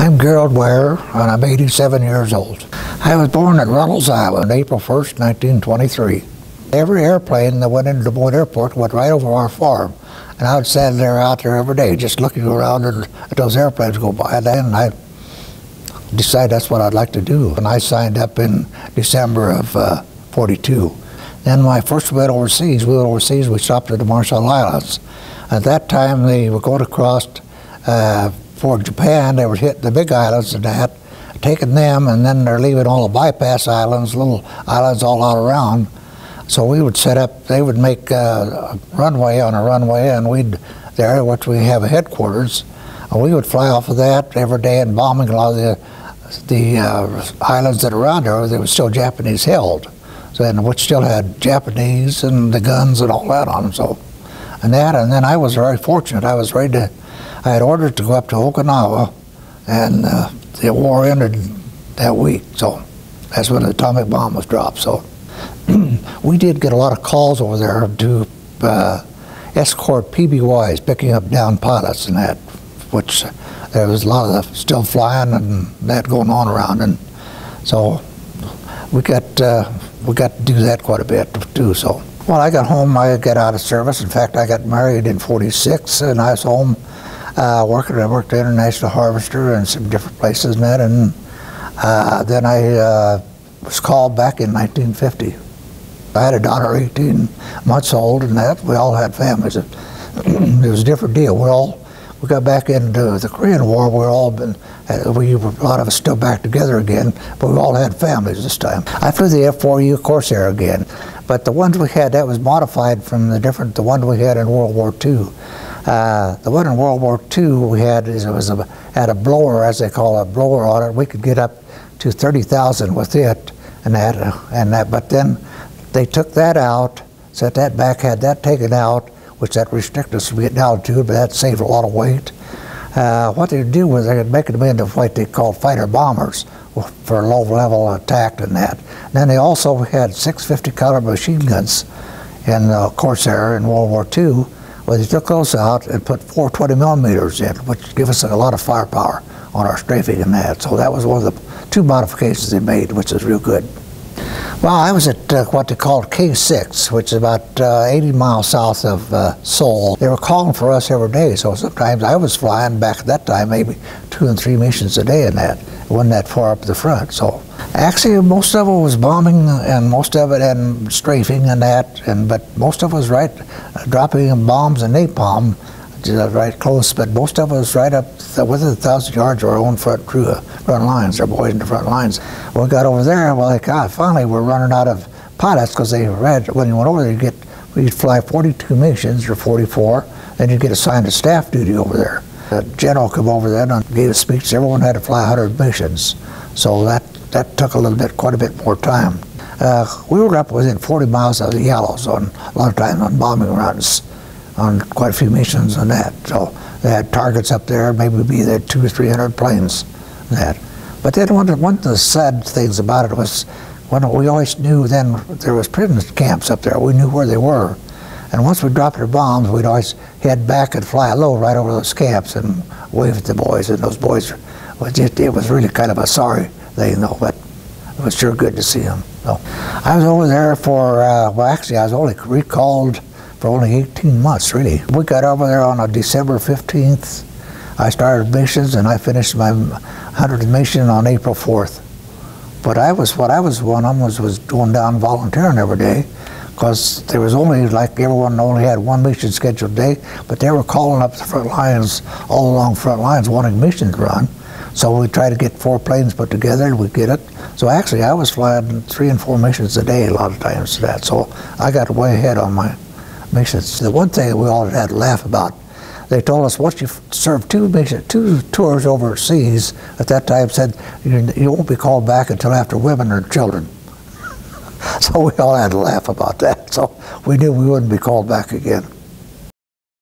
I'm Gerald Ware, and I'm 87 years old. I was born at Runnels Island, April 1st, 1923. Every airplane that went into Des Moines Airport went right over our farm, and I would stand there out there every day just looking around at those airplanes go by, and then I decided that's what I'd like to do. And I signed up in December of 42. Then my first we went overseas, we stopped at the Marshall Islands. At that time they were going across for Japan. They were hitting the big islands and that, taking them, and then they're leaving all the bypass islands, little islands all out around. So we would set up, they would make a runway on a runway, and we'd, there, which we have a headquarters, and we would fly off of that every day and bombing a lot of the islands that are around there. They were still Japanese held, so, and which still had Japanese and the guns and all that on them. So, and then I was very fortunate. I was ready to, I had ordered to go up to Okinawa, and the war ended that week. So that's when the atomic bomb was dropped. So we did get a lot of calls over there to escort PBYs, picking up down pilots and that, which there was a lot of that still flying and that going on around, and so we got to do that quite a bit too. So, well, I got home, I got out of service. In fact, I got married in '46, and I was home working. I worked at International Harvester and some different places and that, and then I was called back in 1950. I had a daughter 18 months old, and that we all had families. It was a different deal. We got back into the Korean War. A lot of us still back together again, but we all had families this time. I flew the F-4U Corsair again, but the ones we had, that was modified from the one we had in World War II. The one in World War II we had had a blower, as they call it, a blower on it. We could get up to 30,000 with it, and that. But then they took that out, set that back, had that taken out, which that restricted us from getting altitude, but that saved a lot of weight. What they would do was they would make them into what they called fighter bombers for low-level attack and that. And then they also had 650 caliber machine guns in Corsair in World War II. Well, they took those out and put 420 millimeters in, which gave us a lot of firepower on our strafing and that. So that was one of the two modifications they made, which was real good. Well, I was at what they called K6, which is about 80 miles south of Seoul. They were calling for us every day, so sometimes I was flying back at that time, maybe 2 and 3 missions a day in that. It wasn't that far up the front. So actually, most of it was bombing, and most of it and strafing and that, but most of it was right dropping bombs and napalm right close, but most of it was right up within 1,000 yards of our own front lines, our boys in the front lines. When we got over there, well, finally we're running out of pilots, because they read, when you went over there, we'd fly 42 missions, or 44, then you'd get assigned to staff duty over there. The general came over there and gave a speech. Everyone had to fly 100 missions, so that took quite a bit more time. We were up within 40 miles of the Yellows a lot of times on bombing runs, on quite a few missions on that. So they had targets up there, maybe they had 200 or 300 planes and that. But then one of the sad things about it was, when we always knew then there was prison camps up there. We knew where they were. And once we dropped our bombs, we'd always head back and fly low right over those camps and wave at the boys. And those boys, it was really kind of a sorry thing though, but it was sure good to see them. So I was over there for, well, actually I was only recalled for only 18 months, really. We got over there on December 15th. I started missions, and I finished my 100th mission on April 4th. But what I was one of them was going down volunteering every day, because there was only, like everyone only had one mission scheduled a day, but they were calling up the front lines, all along front lines, wanting missions run. So we tried to get 4 planes put together, and we'd get it. So actually I was flying 3 and 4 missions a day a lot of times to that. So I got way ahead on my missions. The one thing we all had to laugh about, they told us once you serve 2 tours overseas, at that time said you won't be called back until after women or children. So we all had to laugh about that. So we knew we wouldn't be called back again.